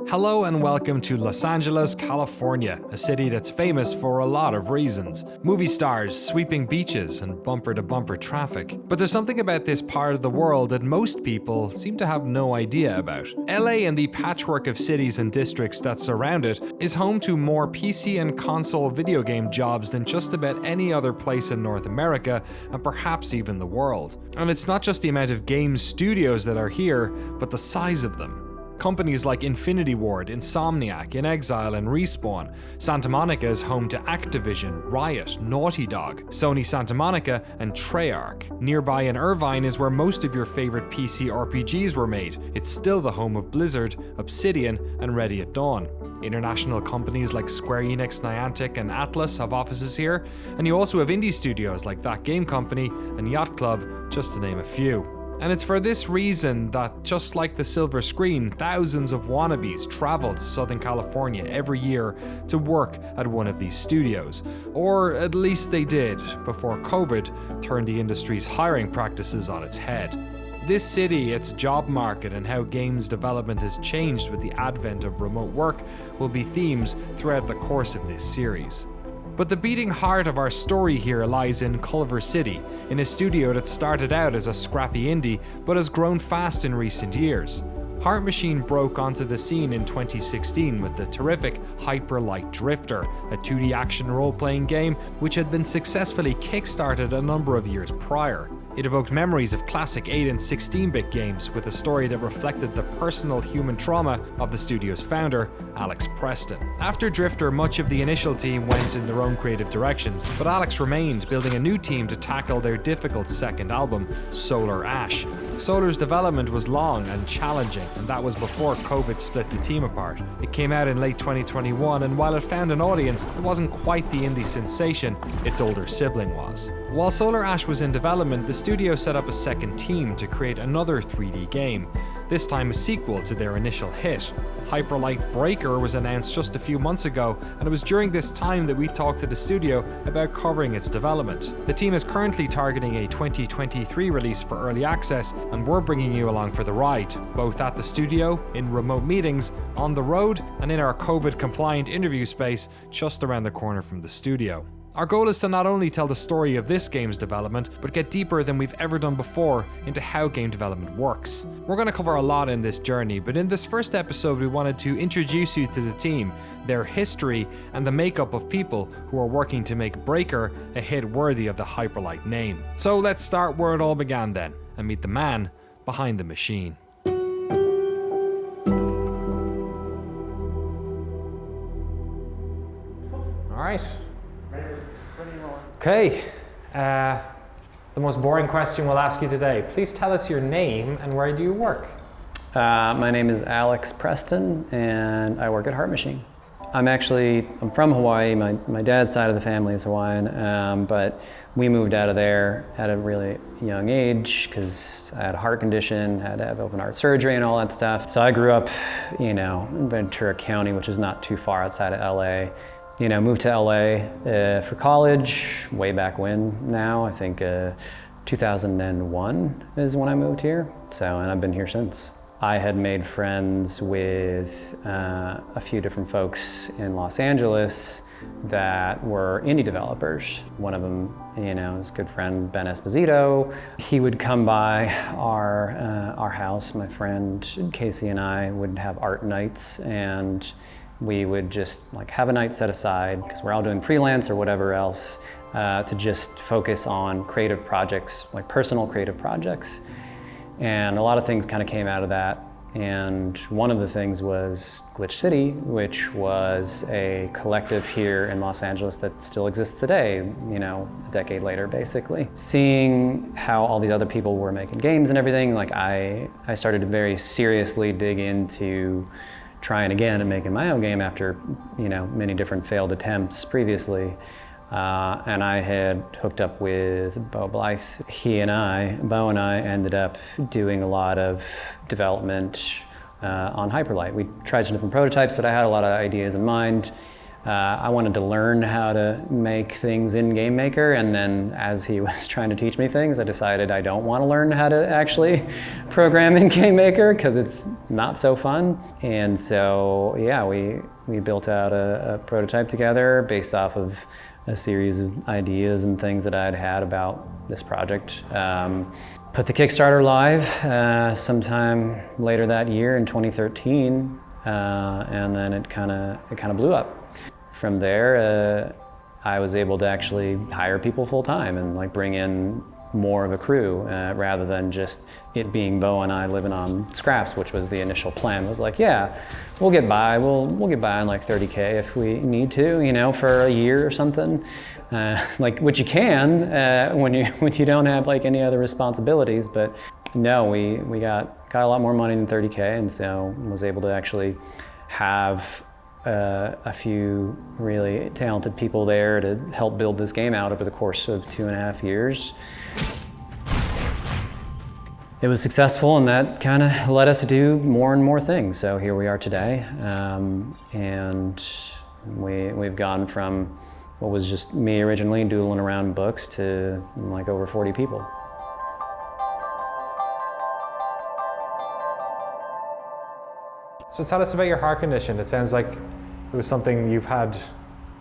Hello and welcome to Los Angeles, California, a city that's famous for a lot of reasons. Movie stars, sweeping beaches, and bumper-to-bumper traffic. But there's something about this part of the world that most people seem to have no idea about. LA and the patchwork of cities and districts that surround it is home to more PC and console video game jobs than just about any other place in North America, and perhaps even the world. And it's not just the amount of game studios that are here, but the size of them. Companies like Infinity Ward, Insomniac, inXile, and Respawn. Santa Monica is home to Activision, Riot, Naughty Dog, Sony Santa Monica, and Treyarch. Nearby in Irvine is where most of your favorite PC RPGs were made. It's still the home of Blizzard, Obsidian, and Ready at Dawn. International companies like Square Enix, Niantic, and Atlus have offices here, and you also have indie studios like That Game Company and Yacht Club, just to name a few. And it's for this reason that, just like the silver screen, thousands of wannabes travel to Southern California every year to work at one of these studios. Or at least they did, before COVID turned the industry's hiring practices on its head. This city, its job market, and how games development has changed with the advent of remote work will be themes throughout the course of this series. But the beating heart of our story here lies in Culver City, in a studio that started out as a scrappy indie but has grown fast in recent years. Heart Machine broke onto the scene in 2016 with the terrific Hyper Light Drifter, a 2D action role-playing game which had been successfully kickstarted a number of years prior. It evoked memories of classic 8 and 16-bit games with a story that reflected the personal human trauma of the studio's founder, Alex Preston. After Drifter, much of the initial team went in their own creative directions, but Alex remained, building a new team to tackle their difficult second album, Solar Ash. Solar's development was long and challenging, and that was before COVID split the team apart. It came out in late 2021, and while it found an audience, it wasn't quite the indie sensation its older sibling was. While Solar Ash was in development, the studio set up a second team to create another 3D game, this time a sequel to their initial hit. Hyper Light Breaker was announced just a few months ago, and it was during this time that we talked to the studio about covering its development. The team is currently targeting a 2023 release for early access, and we're bringing you along for the ride, both at the studio, in remote meetings, on the road, and in our COVID-compliant interview space just around the corner from the studio. Our goal is to not only tell the story of this game's development, but get deeper than we've ever done before into how game development works. We're going to cover a lot in this journey, but in this first episode we wanted to introduce you to the team, their history, and the makeup of people who are working to make Breaker a hit worthy of the Hyperlight name. So let's start where it all began then, and meet the man behind the machine. Alright. Okay, the most boring question we'll ask you today. Please tell us your name and where do you work? My name is Alex Preston and I work at Heart Machine. I'm from Hawaii. My dad's side of the family is Hawaiian, but we moved out of there at a really young age because I had a heart condition, had to have open heart surgery and all that stuff. So I grew up, in Ventura County, which is not too far outside of LA. Moved to LA for college way back when now. I think 2001 is when I moved here. And I've been here since. I had made friends with a few different folks in Los Angeles that were indie developers. One of them, is a good friend, Ben Esposito. He would come by our house. My friend Casey and I would have art nights, and we would just have a night set aside, because we're all doing freelance or whatever else, to just focus on creative projects, personal creative projects. And a lot of things kind of came out of that. And one of the things was Glitch City, which was a collective here in Los Angeles that still exists today, a decade later, basically. Seeing how all these other people were making games and everything, I started to very seriously dig into trying again and making my own game after, many different failed attempts previously. And I had hooked up with Bo Blythe. Bo and I ended up doing a lot of development on Hyperlight. We tried some different prototypes, but I had a lot of ideas in mind. I wanted to learn how to make things in GameMaker, and then as he was trying to teach me things, I decided I don't want to learn how to actually program in GameMaker because it's not so fun. And so, yeah, we built out a prototype together based off of a series of ideas and things that I'd had about this project. Put the Kickstarter live sometime later that year in 2013, and then it kind of blew up. From there, I was able to actually hire people full time and like bring in more of a crew rather than just it being Bo and I living on scraps, which was the initial plan. It was like, yeah, we'll get by. We'll get by on like 30K if we need to, you know, for a year or something. Like which you can when you don't have like any other responsibilities. But no, we got a lot more money than 30K, and so was able to actually have a few really talented people there to help build this game out over the course of 2.5 years. It was successful, and that kind of led us to do more and more things. So here we are today, and we've gone from what was just me originally doodling around books to like over 40 people. So tell us about your heart condition. It sounds like it was something you've had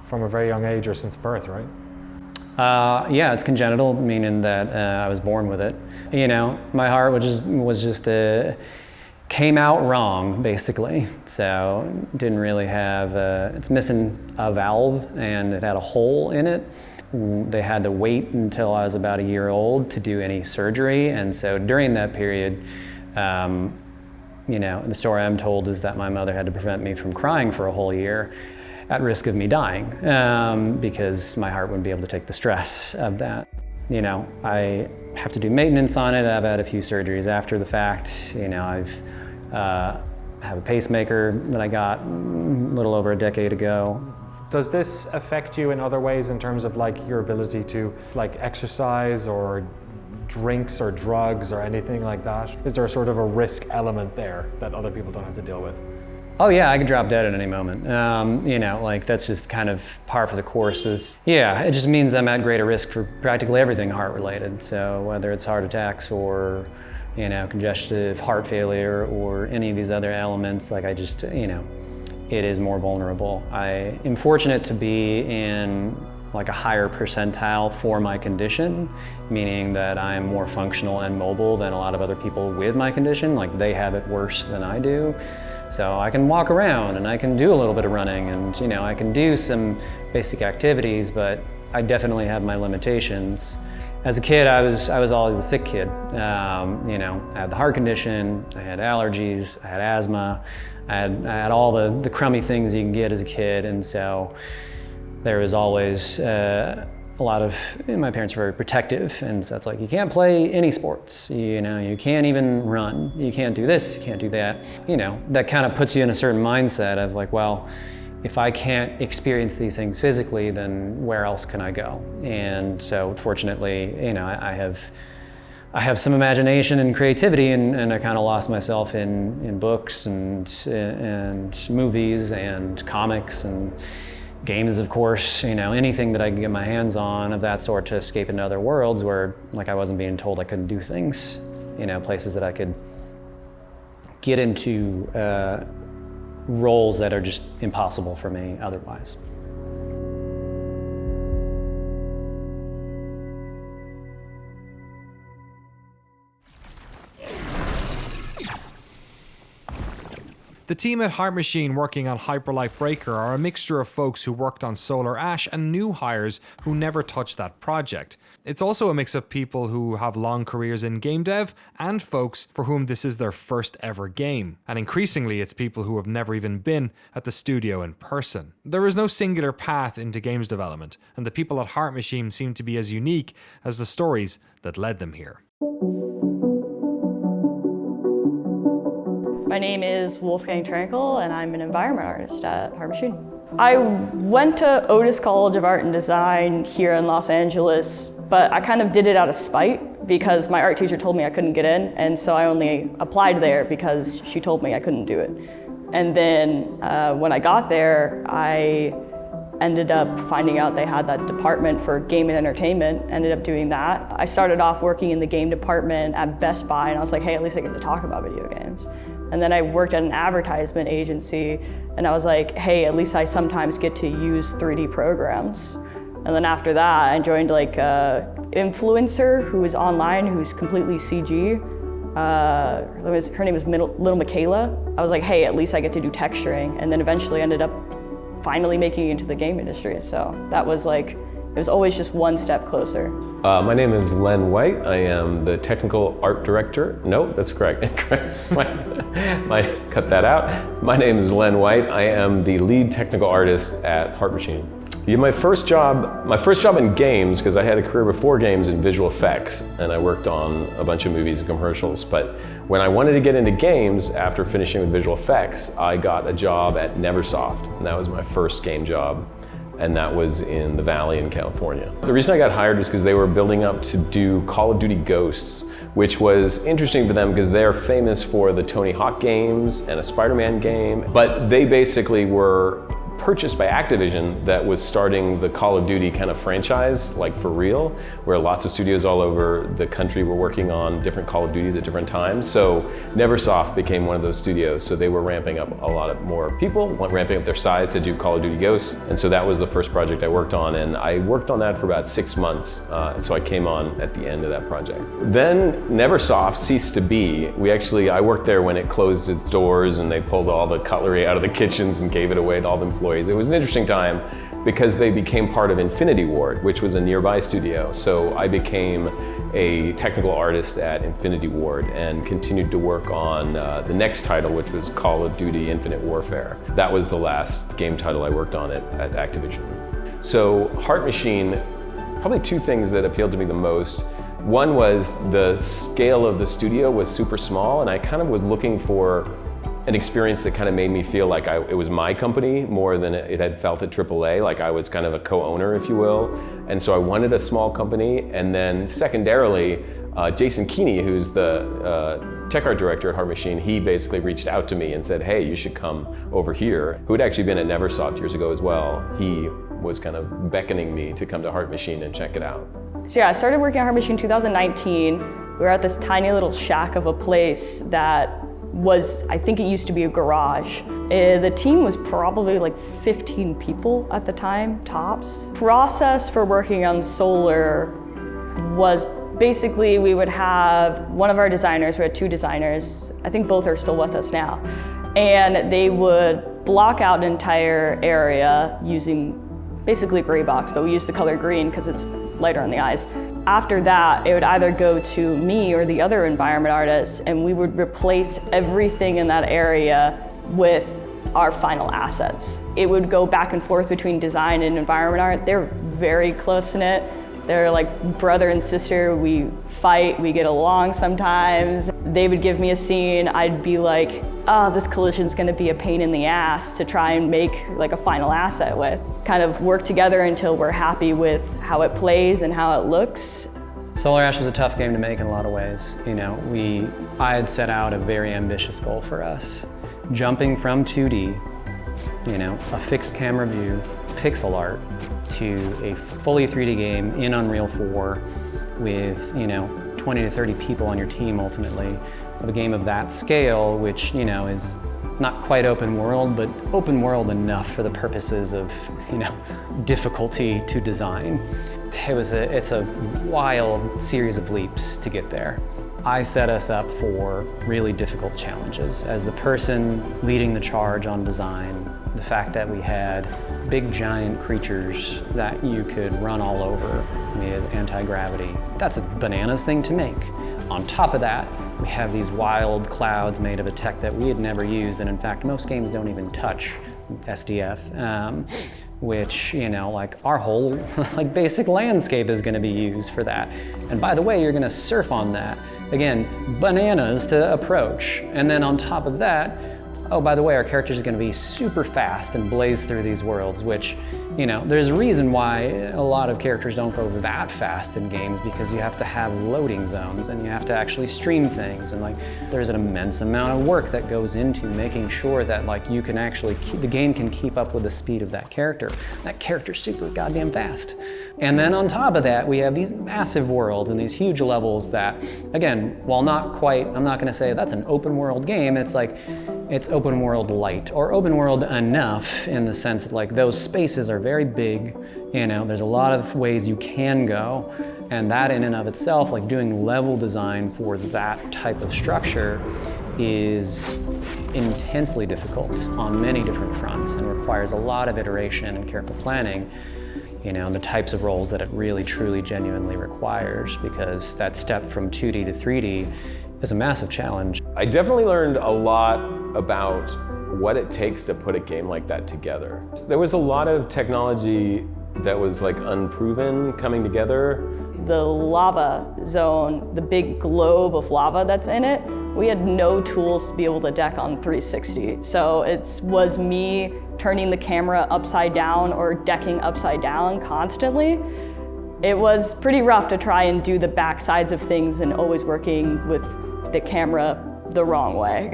from a very young age or since birth, right? Yeah, it's congenital, meaning that I was born with it. You know, my heart was just came out wrong, basically. So didn't really have, it's missing a valve and it had a hole in it. They had to wait until I was about a year old to do any surgery. And so during that period, you know, the story I'm told is that my mother had to prevent me from crying for a whole year at risk of me dying because my heart wouldn't be able to take the stress of that. You know, I have to do maintenance on it. I've had a few surgeries after the fact. You know, I have a pacemaker that I got a little over a decade ago. Does this affect you in other ways in terms of like your ability to like exercise or drinks or drugs or anything like that? Is there a sort of a risk element there that other people don't have to deal with? Oh yeah, I could drop dead at any moment. You know, like that's just kind of par for the course with, yeah, it just means I'm at greater risk for practically everything heart related. So whether it's heart attacks or, you know, congestive heart failure or any of these other elements, like I just, you know, it is more vulnerable. I am fortunate to be in like a higher percentile for my condition, meaning that I'm more functional and mobile than a lot of other people with my condition. Like they have it worse than I do. So I can walk around and I can do a little bit of running and, you know, I can do some basic activities, but I definitely have my limitations. As a kid, I was always the sick kid. You know, I had the heart condition, I had allergies, I had asthma, I had all the crummy things you can get as a kid, and so there was always a lot of, my parents were very protective, and so it's like, you can't play any sports, you know, you can't even run, you can't do this, you can't do that. You know, that kind of puts you in a certain mindset of like, well, if I can't experience these things physically, then where else can I go? And so fortunately, you know, I have some imagination and creativity, and I kind of lost myself in books and movies and comics and games, of course, you know, anything that I could get my hands on of that sort to escape into other worlds where like I wasn't being told I couldn't do things, you know, places that I could get into roles that are just impossible for me otherwise. The team at Heart Machine working on Hyperlight Breaker are a mixture of folks who worked on Solar Ash and new hires who never touched that project. It's also a mix of people who have long careers in game dev and folks for whom this is their first ever game. And increasingly, it's people who have never even been at the studio in person. There is no singular path into games development, and the people at Heart Machine seem to be as unique as the stories that led them here. My name is Wolfgang Trankel, and I'm an environment artist at Heart Machine. I went to Otis College of Art and Design here in Los Angeles, but I kind of did it out of spite because my art teacher told me I couldn't get in, and so I only applied there because she told me I couldn't do it. And then when I got there, I ended up finding out they had that department for game and entertainment, ended up doing that. I started off working in the game department at Best Buy, and I was like, hey, at least I get to talk about video games. And then I worked at an advertisement agency, and I was like, hey, at least I sometimes get to use 3D programs. And then after that, I joined like an influencer who is online, who's completely CG. Her name is Little Michaela. I was like, hey, at least I get to do texturing. And then eventually ended up finally making it into the game industry. So that was like, it was always just one step closer. My name is Len White. I am the technical art director. No, that's correct. Cut that out. My name is Len White. I am the lead technical artist at Heart Machine. Yeah, my first job in games, because I had a career before games in visual effects, and I worked on a bunch of movies and commercials. But when I wanted to get into games after finishing with visual effects, I got a job at Neversoft, and that was my first game job. And that was in the Valley in California. The reason I got hired was because they were building up to do Call of Duty Ghosts, which was interesting for them because they're famous for the Tony Hawk games and a Spider-Man game. But they basically were purchased by Activision that was starting the Call of Duty kind of franchise, like for real, where lots of studios all over the country were working on different Call of Duties at different times. So Neversoft became one of those studios. So they were ramping up a lot of more people, ramping up their size to do Call of Duty Ghosts. And so that was the first project I worked on. And I worked on that for about 6 months. So I came on at the end of that project. Then Neversoft ceased to be. I worked there when it closed its doors and they pulled all the cutlery out of the kitchens and gave it away to all the employees. It was an interesting time because they became part of Infinity Ward, which was a nearby studio. So I became a technical artist at Infinity Ward and continued to work on the next title, which was Call of Duty Infinite Warfare. That was the last game title I worked on at Activision. So Heart Machine, probably two things that appealed to me the most. One was the scale of the studio was super small, and I kind of was looking for an experience that kind of made me feel like it was my company more than it had felt at AAA, like I was kind of a co-owner, if you will. And so I wanted a small company. And then secondarily, Jason Keeney, who's the tech art director at Heart Machine, he basically reached out to me and said, hey, you should come over here, who had actually been at Neversoft years ago as well. He was kind of beckoning me to come to Heart Machine and check it out. So yeah, I started working at Heart Machine in 2019. We were at this tiny little shack of a place that I think it used to be a garage. The team was probably like 15 people at the time, tops. Process for working on solar was basically we would have one of our designers, we had two designers, I think both are still with us now, and they would block out an entire area using basically gray box, but we use the color green because it's lighter on the eyes. After that, it would either go to me or the other environment artists, and we would replace everything in that area with our final assets. It would go back and forth between design and environment art. They're very close-knit. They're like brother and sister. We fight, we get along sometimes. They would give me a scene, I'd be like, oh, this collision's gonna be a pain in the ass to try and make like a final asset with. Kind of work together until we're happy with how it plays and how it looks. Solar Ash was a tough game to make in a lot of ways. You know, I had set out a very ambitious goal for us. Jumping from 2D, you know, a fixed camera view, pixel art, to a fully 3D game in Unreal 4 with, you know, 20 to 30 people on your team ultimately, of a game of that scale, which, you know, is not quite open world, but open world enough for the purposes of, you know, difficulty to design. It's a wild series of leaps to get there. I set us up for really difficult challenges. As the person leading the charge on design, the fact that we had big giant creatures that you could run all over with anti-gravity, that's a bananas thing to make. On top of that, we have these wild clouds made of a tech that we had never used, and in fact, most games don't even touch SDF, which, you know, like our whole like basic landscape is gonna be used for that. And by the way, you're gonna surf on that. Again, bananas to approach. And then on top of that, oh, by the way, our characters are going to be super fast and blaze through these worlds, which, you know, there's a reason why a lot of characters don't go that fast in games, because you have to have loading zones and you have to actually stream things, and like there's an immense amount of work that goes into making sure that like you can actually the game can keep up with the speed of that character. That character's super goddamn fast. And then on top of that, we have these massive worlds and these huge levels that, again, while not quite, I'm not gonna say that's an open world game, it's like, it's open world light, or open world enough in the sense that like those spaces are very big, you know, there's a lot of ways you can go, and that in and of itself, like doing level design for that type of structure is intensely difficult on many different fronts and requires a lot of iteration and careful planning, you know, and the types of roles that it really, truly, genuinely requires, because that step from 2D to 3D is a massive challenge. I definitely learned a lot about what it takes to put a game like that together. There was a lot of technology that was like unproven coming together. The lava zone, the big globe of lava that's in it, we had no tools to be able to deck on 360. So it was me turning the camera upside down or decking upside down constantly. It was pretty rough to try and do the back sides of things and always working with the camera the wrong way.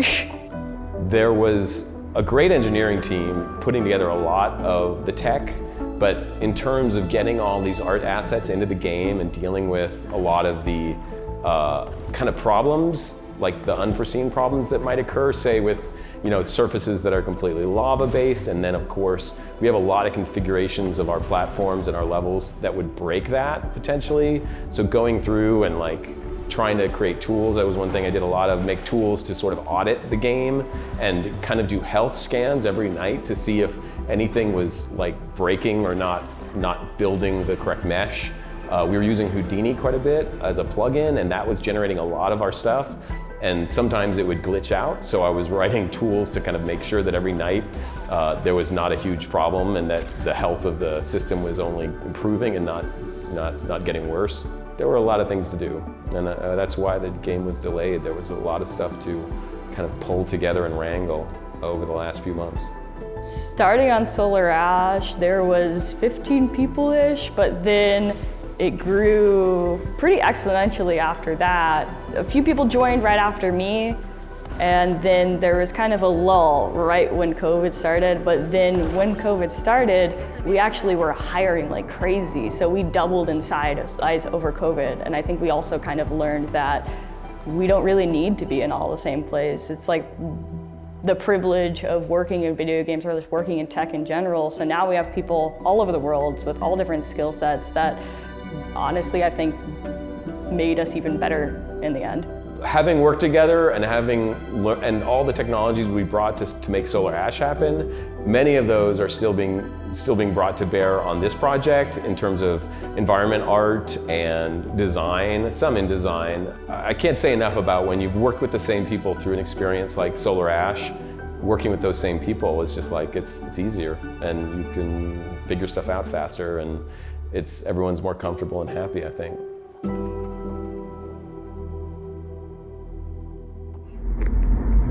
There was a great engineering team putting together a lot of the tech, but in terms of getting all these art assets into the game and dealing with a lot of the kind of problems, like the unforeseen problems that might occur, say with, you know, surfaces that are completely lava-based, and then of course we have a lot of configurations of our platforms and our levels that would break that potentially. So going through and like trying to create tools, that was one thing I did a lot of, make tools to sort of audit the game and kind of do health scans every night to see if anything was like breaking or not building the correct mesh. We were using Houdini quite a bit as a plugin, and that was generating a lot of our stuff. And sometimes it would glitch out, so I was writing tools to kind of make sure that every night there was not a huge problem and that the health of the system was only improving and not getting worse. There were a lot of things to do, and that's why the game was delayed. There was a lot of stuff to kind of pull together and wrangle over the last few months. Starting on Solar Ash, there was 15 people-ish, but then it grew pretty exponentially after that. A few people joined right after me, and then there was kind of a lull right when COVID started, but then when COVID started, we actually were hiring like crazy, so we doubled in size over COVID, and I think we also kind of learned that we don't really need to be in all the same place. It's like the privilege of working in video games or just working in tech in general, so now we have people all over the world with all different skill sets that honestly, I think made us even better in the end. Having worked together and and all the technologies we brought to make Solar Ash happen, many of those are still being brought to bear on this project in terms of environment art and design, some in design. I can't say enough about when you've worked with the same people through an experience like Solar Ash, working with those same people is just like, it's easier, and you can figure stuff out faster, and everyone's more comfortable and happy, I think.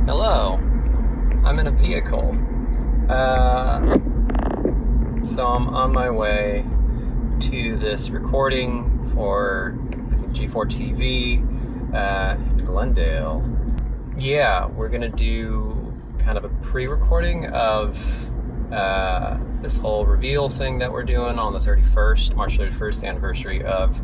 Hello, I'm in a vehicle. So I'm on my way to this recording for, I think, G4 TV in Glendale. Yeah, we're gonna do kind of a pre-recording of this whole reveal thing that we're doing on the 31st, March 31st, the anniversary of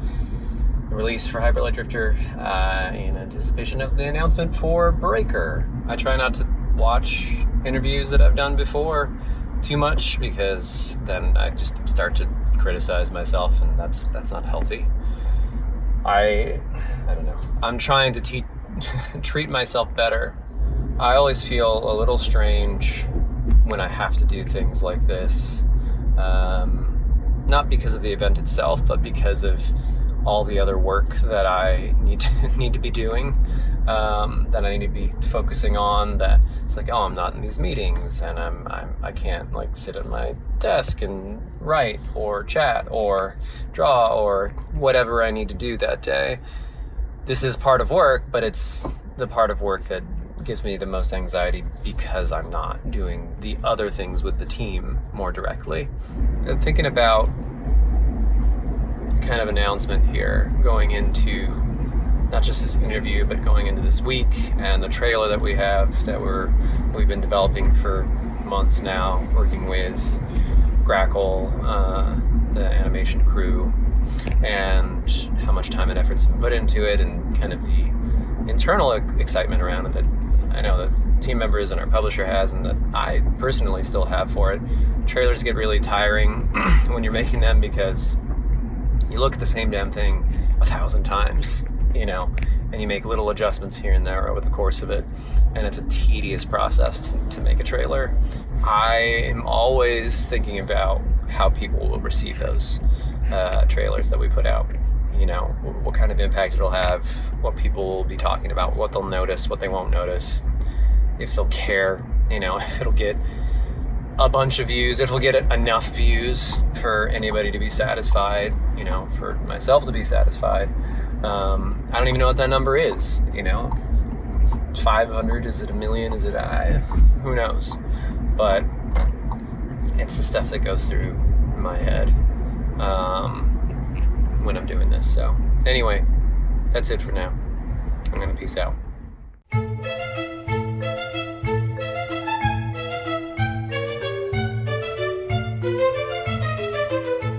the release for Hyper Light Drifter, in anticipation of the announcement for Breaker. I try not to watch interviews that I've done before too much, because then I just start to criticize myself, and that's not healthy. I don't know. I'm trying to treat myself better. I always feel a little strange when I have to do things like this, not because of the event itself, but because of all the other work that I need to be doing, that I need to be focusing on. That it's like, oh, I'm not in these meetings, and I can't like sit at my desk and write or chat or draw or whatever I need to do that day. This is part of work, but it's the part of work that gives me the most anxiety because I'm not doing the other things with the team more directly. And thinking about kind of announcement here going into not just this interview, but going into this week and the trailer that we have that we've been developing for months now, working with Grackle, the animation crew, and how much time and effort's been put into it, and kind of the internal excitement around it that I know that team members and our publisher has, and that I personally still have for it. Trailers get really tiring when you're making them because you look at the same damn thing 1,000 times, you know, and you make little adjustments here and there over the course of it, and it's a tedious process to make a trailer. I am always thinking about how people will receive those trailers that we put out. You know, what kind of impact it'll have, what people will be talking about, what they'll notice, what they won't notice, if they'll care, you know, if it'll get a bunch of views, if it'll get enough views for anybody to be satisfied, you know, for myself to be satisfied. I don't even know what that number is, you know. Is it 500? Is it 1 million? Is it, who knows? But it's the stuff that goes through my head when I'm doing this. So anyway, that's it for now. I'm gonna peace out.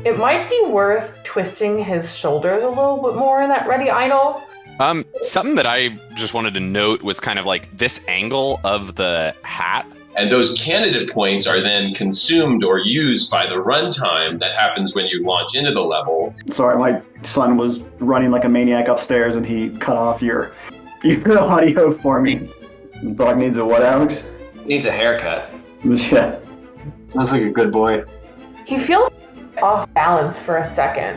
It might be worth twisting his shoulders a little bit more in that Ready Idol. Something that I just wanted to note was kind of like this angle of the hat. And those candidate points are then consumed or used by the runtime that happens when you launch into the level. Sorry, my son was running like a maniac upstairs and he cut off your audio for me. The dog needs a what, Alex? Needs a haircut. Yeah. Looks like a good boy. He feels off balance for a second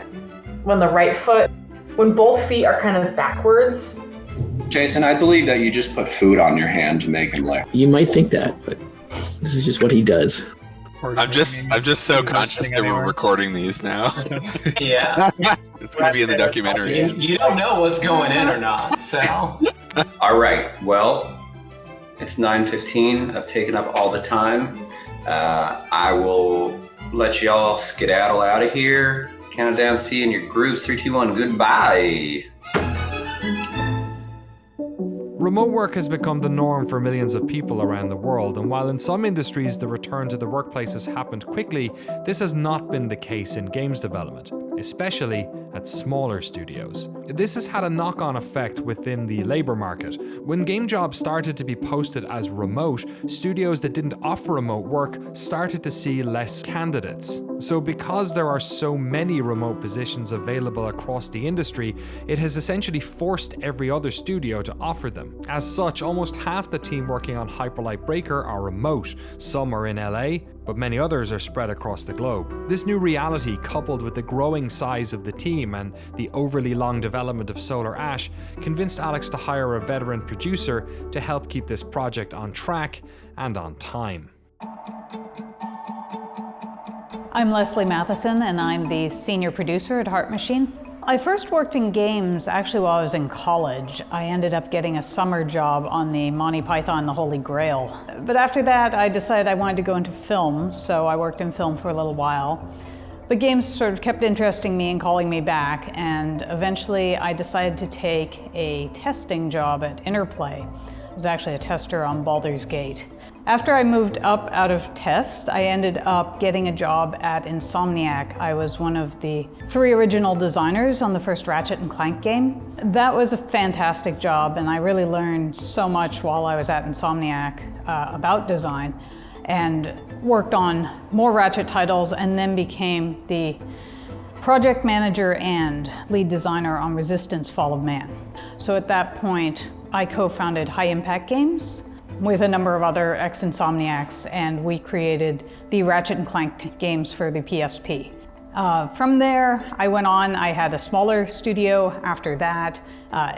when both feet are kind of backwards. Jason, I believe that you just put food on your hand to make him laugh. You might think that, but this is just what he does. I'm just so conscious that we're recording these now. Yeah. It's gonna be in the documentary. You don't know what's going in or not, Sal. All right, well, it's 9:15. I've taken up all the time. I will let y'all skedaddle out of here. Count it down, see you in your groups. 3, 2, 1, goodbye. Remote work has become the norm for millions of people around the world, and while in some industries the return to the workplace has happened quickly, this has not been the case in games development, especially at smaller studios. This has had a knock-on effect within the labour market. When game jobs started to be posted as remote, studios that didn't offer remote work started to see less candidates. So because there are so many remote positions available across the industry, it has essentially forced every other studio to offer them. As such, almost half the team working on Hyper Light Breaker are remote. Some are in LA, but many others are spread across the globe. This new reality, coupled with the growing size of the team and the overly long development of Solar Ash, convinced Alex to hire a veteran producer to help keep this project on track and on time. I'm Leslie Matheson, and I'm the senior producer at Heart Machine. I first worked in games actually while I was in college. I ended up getting a summer job on the Monty Python The Holy Grail. But after that, I decided I wanted to go into film, so I worked in film for a little while. But games sort of kept interesting me and calling me back, and eventually I decided to take a testing job at Interplay. I was actually a tester on Baldur's Gate. After I moved up out of test, I ended up getting a job at Insomniac. I was one of the 3 original designers on the first Ratchet & Clank game. That was a fantastic job, and I really learned so much while I was at Insomniac about design, and worked on more Ratchet titles, and then became the project manager and lead designer on Resistance: Fall of Man. So at that point, I co-founded High Impact Games with a number of other ex-Insomniacs, and we created the Ratchet & Clank games for the PSP. From there, I went on. I had a smaller studio after that,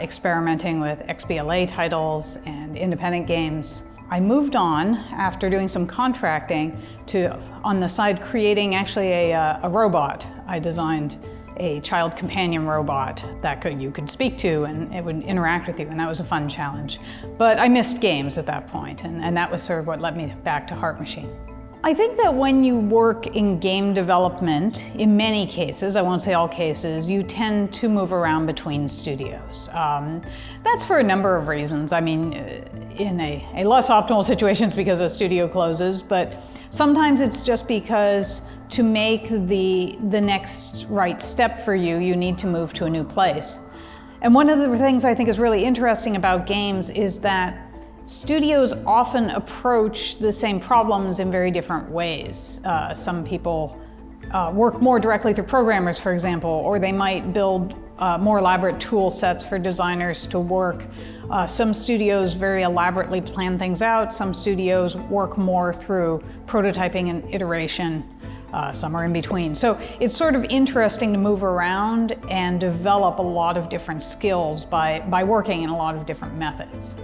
experimenting with XBLA titles and independent games. I moved on after doing some contracting to, on the side, creating actually a robot. I designed a child companion robot that you could speak to and it would interact with you, and that was a fun challenge. But I missed games at that point, and that was sort of what led me back to Heart Machine. I think that when you work in game development, in many cases, I won't say all cases, you tend to move around between studios. That's for a number of reasons. I mean, in a less optimal situation, it's because a studio closes, but sometimes it's just because to make the next right step for you, you need to move to a new place. And one of the things I think is really interesting about games is that studios often approach the same problems in very different ways. Some people work more directly through programmers, for example, or they might build more elaborate tool sets for designers to work. Some studios very elaborately plan things out. Some studios work more through prototyping and iteration. Some are in between. So it's sort of interesting to move around and develop a lot of different skills by working in a lot of different methods.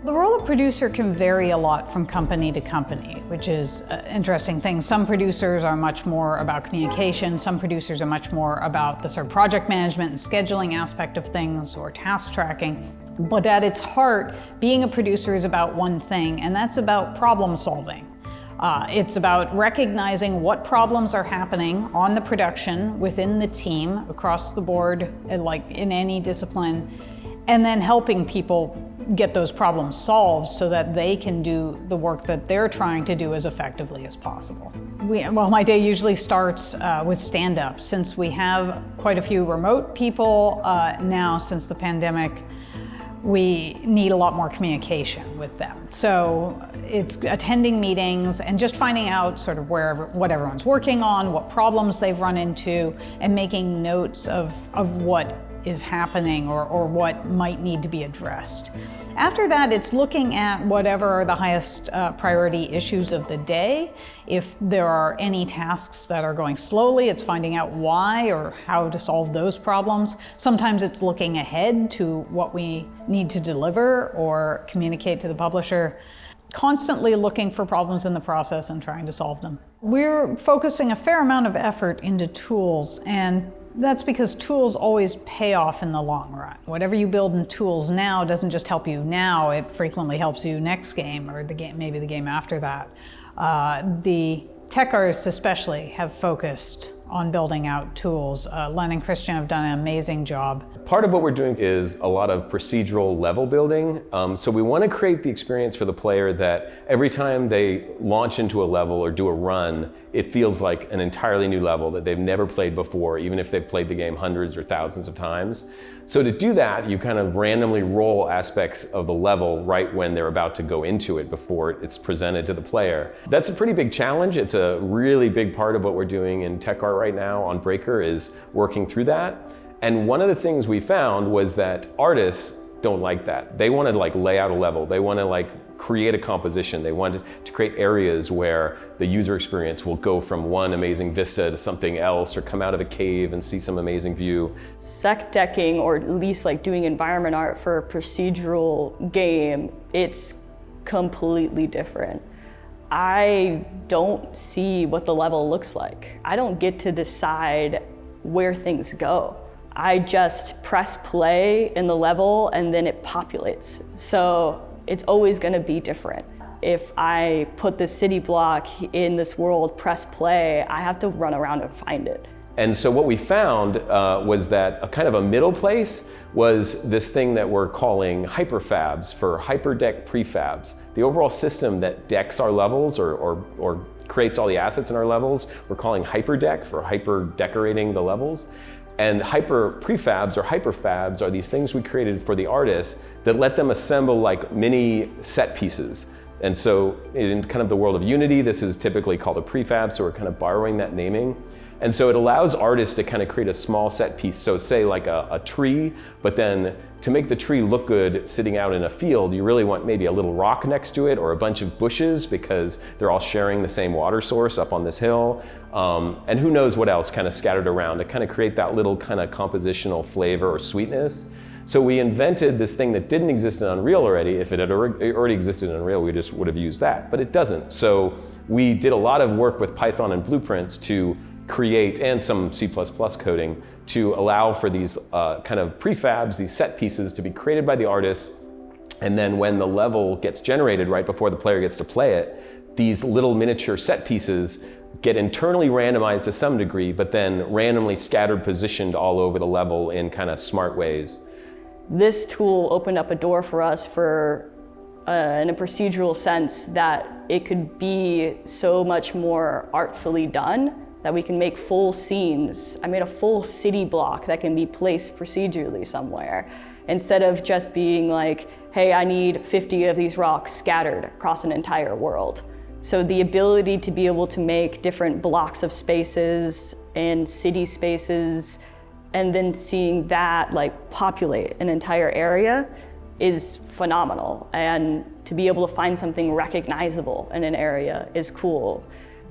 The role of producer can vary a lot from company to company, which is an interesting thing. Some producers are much more about communication. Some producers are much more about the sort of project management and scheduling aspect of things or task tracking. But at its heart, being a producer is about one thing, and that's about problem solving. It's about recognizing what problems are happening on the production within the team across the board, like in any discipline, and then helping people get those problems solved so that they can do the work that they're trying to do as effectively as possible. Well, my day usually starts with stand-up. Since we have quite a few remote people now since the pandemic, we need a lot more communication with them. So it's attending meetings and just finding out sort of what everyone's working on, what problems they've run into, and making notes of what is happening or what might need to be addressed. After that, it's looking at whatever are the highest priority issues of the day. If there are any tasks that are going slowly, it's finding out why or how to solve those problems. Sometimes it's looking ahead to what we need to deliver or communicate to the publisher. Constantly looking for problems in the process and trying to solve them. We're focusing a fair amount of effort into tools, and that's because tools always pay off in the long run. Whatever you build in tools now doesn't just help you now, it frequently helps you next game or maybe the game after that. The tech artists especially have focused on building out tools. Len and Christian have done an amazing job. Part of what we're doing is a lot of procedural level building. So we want to create the experience for the player that every time they launch into a level or do a run, it feels like an entirely new level that they've never played before, even if they've played the game hundreds or thousands of times. So to do that, you kind of randomly roll aspects of the level right when they're about to go into it before it's presented to the player. That's a pretty big challenge. It's a really big part of what we're doing in Tech Art right now on Breaker is working through that. And one of the things we found was that artists don't like that. They want to like lay out a level. They want to like create a composition. They want to create areas where the user experience will go from one amazing vista to something else or come out of a cave and see some amazing view. Sec decking, or at least like doing environment art for a procedural game, it's completely different. I don't see what the level looks like. I don't get to decide where things go. I just press play in the level and then it populates. So it's always gonna be different. If I put the city block in this world, press play, I have to run around and find it. And so what we found was that a kind of a middle place was this thing that we're calling hyperfabs for hyperdeck prefabs. The overall system that decks our levels or creates all the assets in our levels, we're calling hyperdeck for hyper decorating the levels. And hyper prefabs or hyperfabs are these things we created for the artists that let them assemble like mini set pieces. And so in kind of the world of Unity, this is typically called a prefab, so we're kind of borrowing that naming. And so it allows artists to kind of create a small set piece. So say like a tree, but then to make the tree look good sitting out in a field, you really want maybe a little rock next to it or a bunch of bushes because they're all sharing the same water source up on this hill. And who knows what else kind of scattered around to kind of create that little kind of compositional flavor or sweetness. So we invented this thing that didn't exist in Unreal already. If it had already existed in Unreal, we just would have used that, but it doesn't. So we did a lot of work with Python and Blueprints to create, and some C++ coding, to allow for these kind of prefabs, these set pieces to be created by the artist. And then when the level gets generated right before the player gets to play it, these little miniature set pieces get internally randomized to some degree, but then randomly scattered, positioned all over the level in kind of smart ways. This tool opened up a door for us for in a procedural sense that it could be so much more artfully done, that we can make full scenes. I made a full city block that can be placed procedurally somewhere, instead of just being like, hey, I need 50 of these rocks scattered across an entire world. So the ability to be able to make different blocks of spaces and city spaces, and then seeing that like populate an entire area is phenomenal. And to be able to find something recognizable in an area is cool.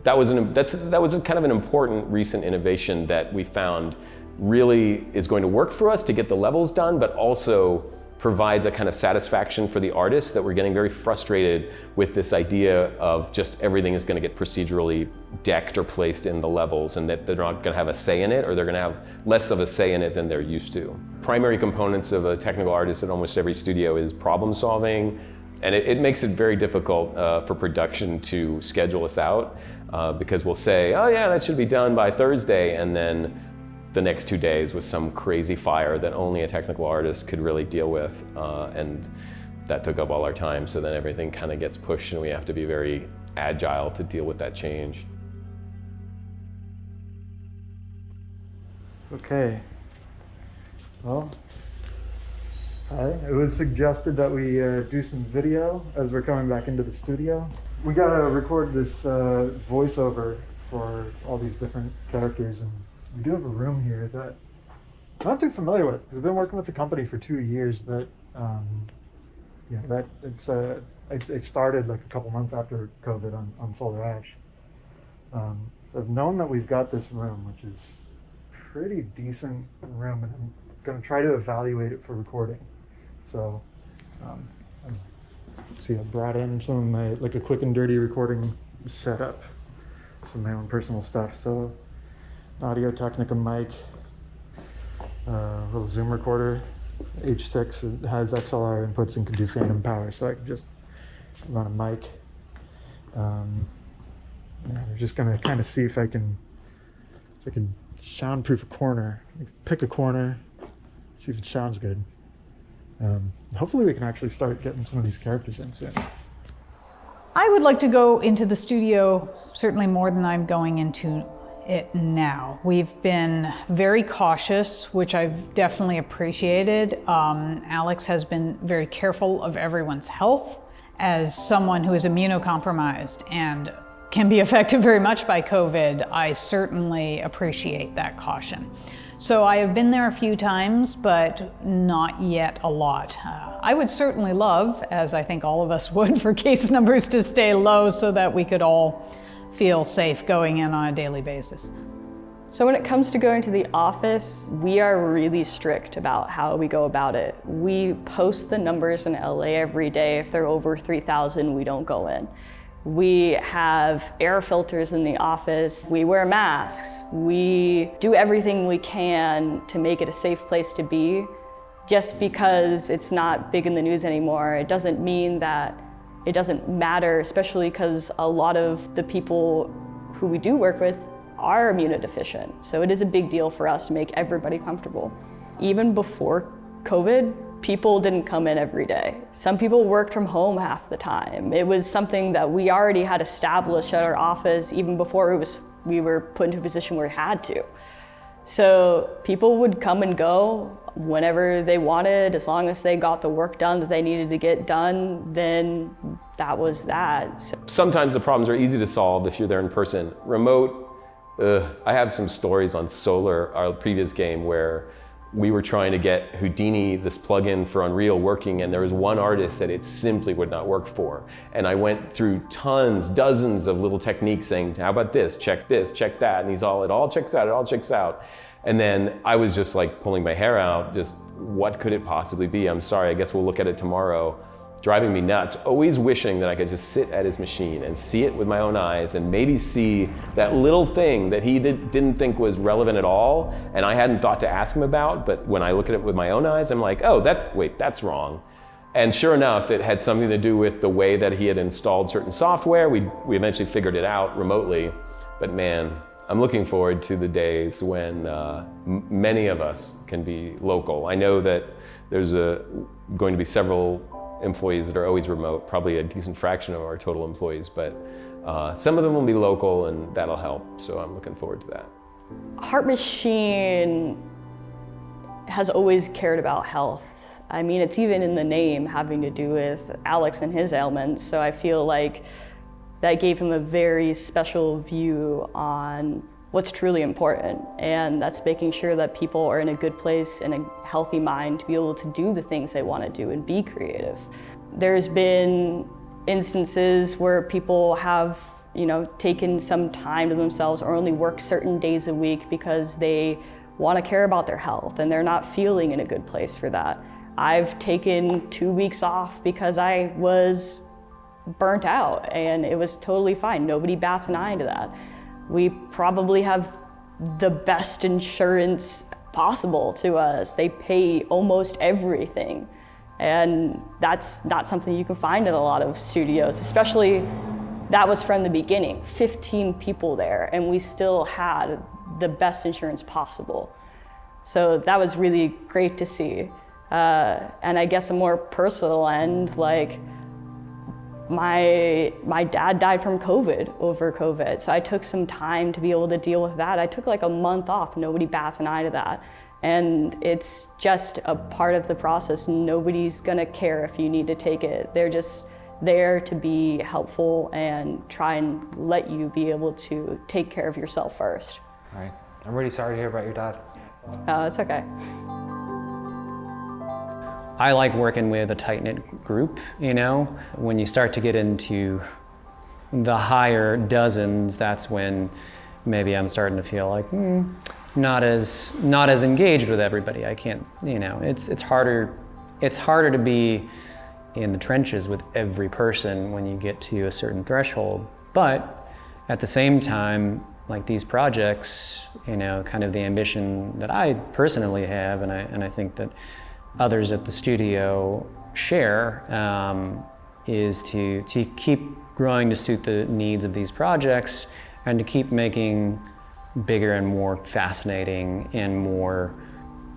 That was kind of an important recent innovation that we found really is going to work for us to get the levels done, but also provides a kind of satisfaction for the artists that we're getting very frustrated with this idea of just everything is going to get procedurally decked or placed in the levels, and that they're not going to have a say in it, or they're going to have less of a say in it than they're used to. Primary components of a technical artist at almost every studio is problem solving, and it makes it very difficult for production to schedule us out because we'll say, oh yeah, that should be done by Thursday, and then the next 2 days was some crazy fire that only a technical artist could really deal with, and that took up all our time. So then everything kind of gets pushed, and we have to be very agile to deal with that change. Okay. Well, it was suggested that we do some video as we're coming back into the studio. We gotta record this voiceover for all these different characters, and we do have a room here that I'm not too familiar with, because I've been working with the company for 2 years, but it started like a couple months after COVID on Solar Ash. So I've known that we've got this room, which is a pretty decent room, and I'm gonna try to evaluate it for recording. So I brought in some of my, like a quick and dirty recording setup, some of my own personal stuff. So Audio-Technica mic, little Zoom recorder, H6. It has XLR inputs and can do phantom power, so I can just run a mic. We're just gonna kind of see if I can soundproof a corner. Pick a corner, see if it sounds good. Hopefully we can actually start getting some of these characters in soon. I would like to go into the studio certainly more than I'm going into it now. We've been very cautious, which I've definitely appreciated. Alex has been very careful of everyone's health. As someone who is immunocompromised and can be affected very much by COVID, I certainly appreciate that caution. So I have been there a few times, but not yet a lot. I would certainly love, as I think all of us would, for case numbers to stay low so that we could all feel safe going in on a daily basis. So when it comes to going to the office, we are really strict about how we go about it. We post the numbers in LA every day. If they're over 3,000, we don't go in. We have air filters in the office. We wear masks. We do everything we can to make it a safe place to be. Just because it's not big in the news anymore, it doesn't mean that it doesn't matter, especially because a lot of the people who we do work with are immunodeficient. So it is a big deal for us to make everybody comfortable. Even before COVID, people didn't come in every day. Some people worked from home half the time. It was something that we already had established at our office even before we were put into a position where we had to. So people would come and go whenever they wanted, as long as they got the work done that they needed to get done, then that was that. So sometimes the problems are easy to solve if you're there in person. Remote, I have some stories on Solar, our previous game, where we were trying to get Houdini, this plugin for Unreal, working, and there was one artist that it simply would not work for. And I went through dozens of little techniques saying, how about this, check that, and it all checks out. And then I was just like pulling my hair out, just what could it possibly be? I'm sorry, I guess we'll look at it tomorrow. driving me nuts, always wishing that I could just sit at his machine and see it with my own eyes and maybe see that little thing that he didn't think was relevant at all and I hadn't thought to ask him about, but when I look at it with my own eyes, I'm like, oh, wait, that's wrong. And sure enough, it had something to do with the way that he had installed certain software. We eventually figured it out remotely, but man, I'm looking forward to the days when many of us can be local. I know that there's going to be several employees that are always remote, probably a decent fraction of our total employees, but some of them will be local and that'll help, so I'm looking forward to that. Heart Machine has always cared about health. I mean, it's even in the name having to do with Alex and his ailments, so I feel like that gave him a very special view on what's truly important, and that's making sure that people are in a good place and a healthy mind to be able to do the things they want to do and be creative. There's been instances where people have, taken some time to themselves or only work certain days a week because they want to care about their health and they're not feeling in a good place for that. I've taken 2 weeks off because I was burnt out and it was totally fine. Nobody bats an eye to that. We probably have the best insurance possible to us. They pay almost everything. And that's not something you can find in a lot of studios, especially that was from the beginning, 15 people there, and we still had the best insurance possible. So that was really great to see. And I guess a more personal end, like, my dad died from over COVID, so I took some time to be able to deal with that. I took like a month off, nobody bats an eye to that. And it's just a part of the process. Nobody's gonna care if you need to take it. They're just there to be helpful and try and let you be able to take care of yourself first. All right, I'm really sorry to hear about your dad. It's okay. I like working with a tight-knit group, When you start to get into the higher dozens, that's when maybe I'm starting to feel like, not as engaged with everybody. I can't, it's harder to be in the trenches with every person when you get to a certain threshold. But at the same time, like these projects, kind of the ambition that I personally have, and I think that others at the studio share, is to keep growing to suit the needs of these projects and to keep making bigger and more fascinating and more,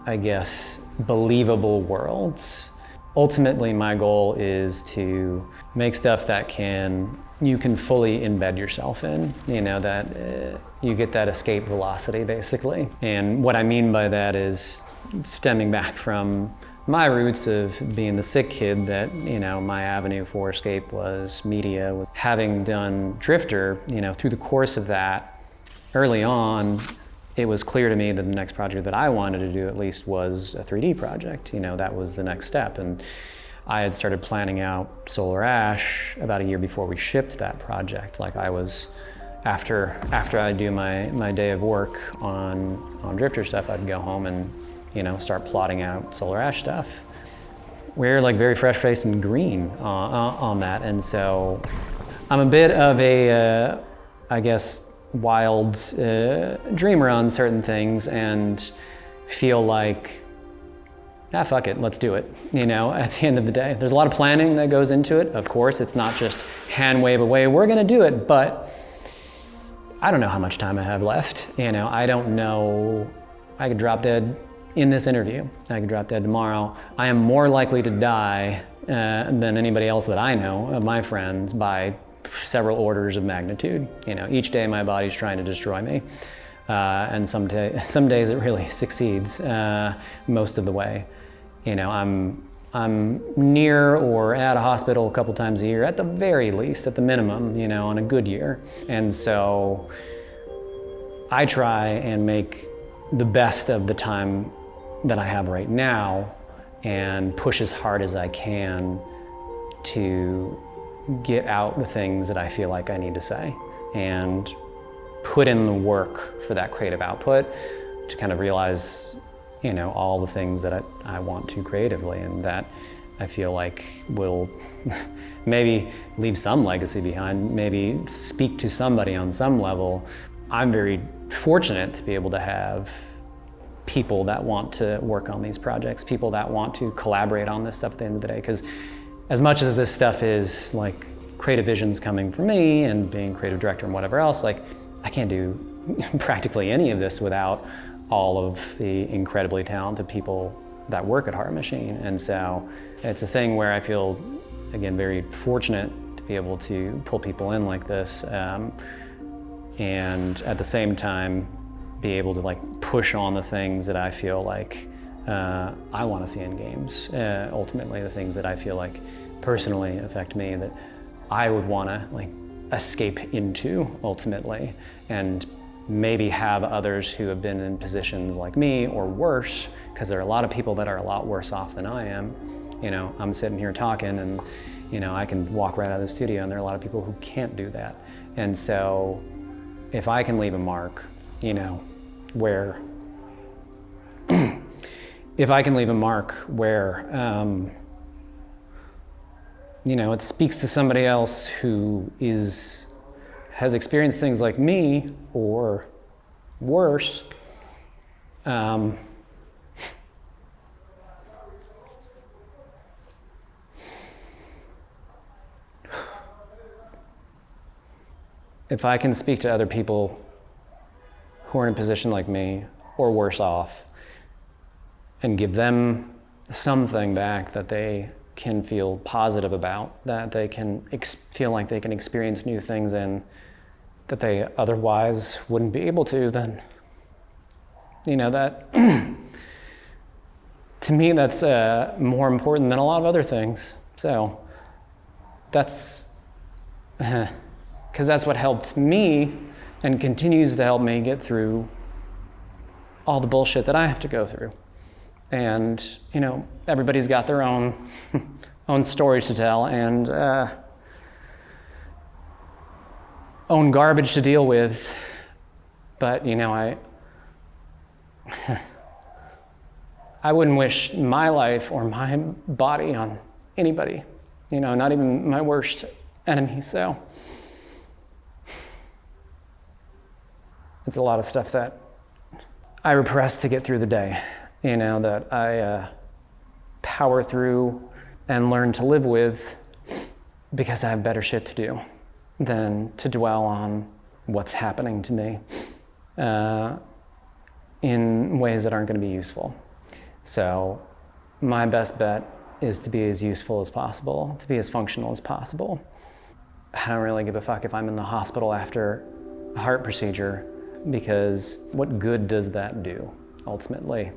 I guess, believable worlds. Ultimately, my goal is to make stuff that you can fully embed yourself in, that you get that escape velocity, basically. And what I mean by that is stemming back from my roots of being the sick kid that, my avenue for escape was media. Having done Drifter, through the course of that, early on, it was clear to me that the next project that I wanted to do at least was a 3D project. That was the next step. And I had started planning out Solar Ash about a year before we shipped that project. Like I was, after I do my day of work on Drifter stuff, I'd go home and start plotting out Solar Ash stuff. We're like very fresh-faced and green on that, and so I'm a bit of a, I guess, wild dreamer on certain things, and feel like, fuck it, let's do it. At the end of the day, there's a lot of planning that goes into it. Of course, it's not just hand wave away, we're gonna do it, but I don't know how much time I have left. I don't know, I could drop dead in this interview. I could drop dead tomorrow. I am more likely to die than anybody else that I know of my friends by several orders of magnitude. Each day my body's trying to destroy me. And some days it really succeeds most of the way. I'm near or at a hospital a couple times a year, at the very least, at the minimum, on a good year. And so I try and make the best of the time that I have right now and push as hard as I can to get out the things that I feel like I need to say and put in the work for that creative output to kind of realize, all the things that I want to creatively, and that I feel like will maybe leave some legacy behind, maybe speak to somebody on some level. I'm very fortunate to be able to have people that want to work on these projects, people that want to collaborate on this stuff at the end of the day. Because as much as this stuff is like creative visions coming from me and being creative director and whatever else, like I can't do practically any of this without all of the incredibly talented people that work at Heart Machine. And so it's a thing where I feel, again, very fortunate to be able to pull people in like this, and at the same time be able to like push on the things that I feel like I want to see in games. Ultimately, the things that I feel like personally affect me, that I would want to like escape into ultimately, and maybe have others who have been in positions like me or worse, because there are a lot of people that are a lot worse off than I am. You know, I'm sitting here talking and, you know, I can walk right out of the studio, and there are a lot of people who can't do that. And so if I can leave a mark, you know, where, if I can leave a mark where, you know, it speaks to somebody else who has experienced things like me or worse, if I can speak to other people who are in a position like me or worse off and give them something back that they can feel positive about, that they can feel like they can experience new things in that they otherwise wouldn't be able to, then, you know, that, to me, that's more important than a lot of other things. So that's, because that's what helped me and continues to help me get through all the bullshit that I have to go through. And, you know, everybody's got their own stories to tell, and own garbage to deal with. But, you know, I wouldn't wish my life or my body on anybody, you know, not even my worst enemy. So it's a lot of stuff that I repress to get through the day, you know, that I power through and learn to live with because I have better shit to do than to dwell on what's happening to me in ways that aren't going to be useful. So my best bet is to be as useful as possible, to be as functional as possible. I don't really give a fuck if I'm in the hospital after a heart procedure, because what good does that do ultimately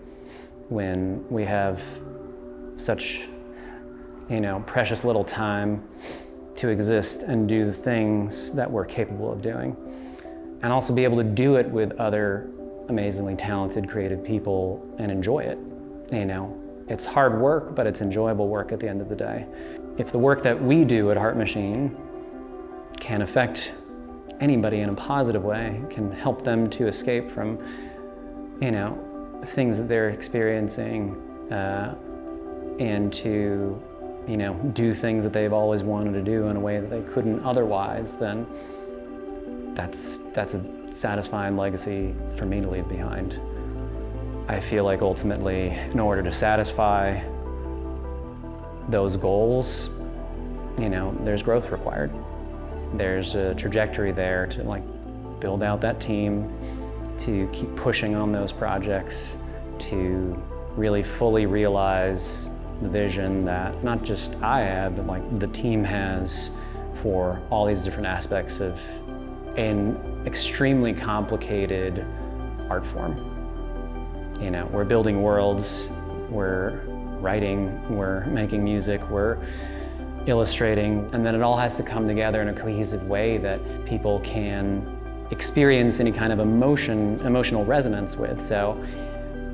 when we have such, you know, precious little time to exist and do the things that we're capable of doing, and also be able to do it with other amazingly talented, creative people and enjoy it. You know, it's hard work, but it's enjoyable work at the end of the day. If the work that we do at Heart Machine can affect anybody in a positive way, can help them to escape from, you know, things that they're experiencing, and to, you know, do things that they've always wanted to do in a way that they couldn't otherwise, then that's a satisfying legacy for me to leave behind. I feel like ultimately, in order to satisfy those goals, you know, there's growth required. There's a trajectory there to like build out that team, to keep pushing on those projects, to really fully realize the vision that not just I have, but like the team has for all these different aspects of an extremely complicated art form. You know, we're building worlds, we're writing, we're making music, we're illustrating, and then it all has to come together in a cohesive way that people can experience any kind of emotional resonance with. So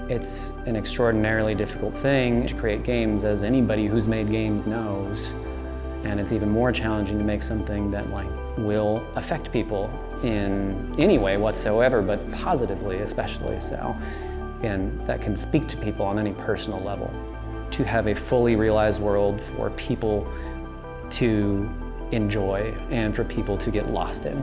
it's an extraordinarily difficult thing to create games, as anybody who's made games knows. And it's even more challenging to make something that like will affect people in any way whatsoever, but positively especially. So again, that can speak to people on any personal level. to have a fully realized world for people to enjoy and for people to get lost in.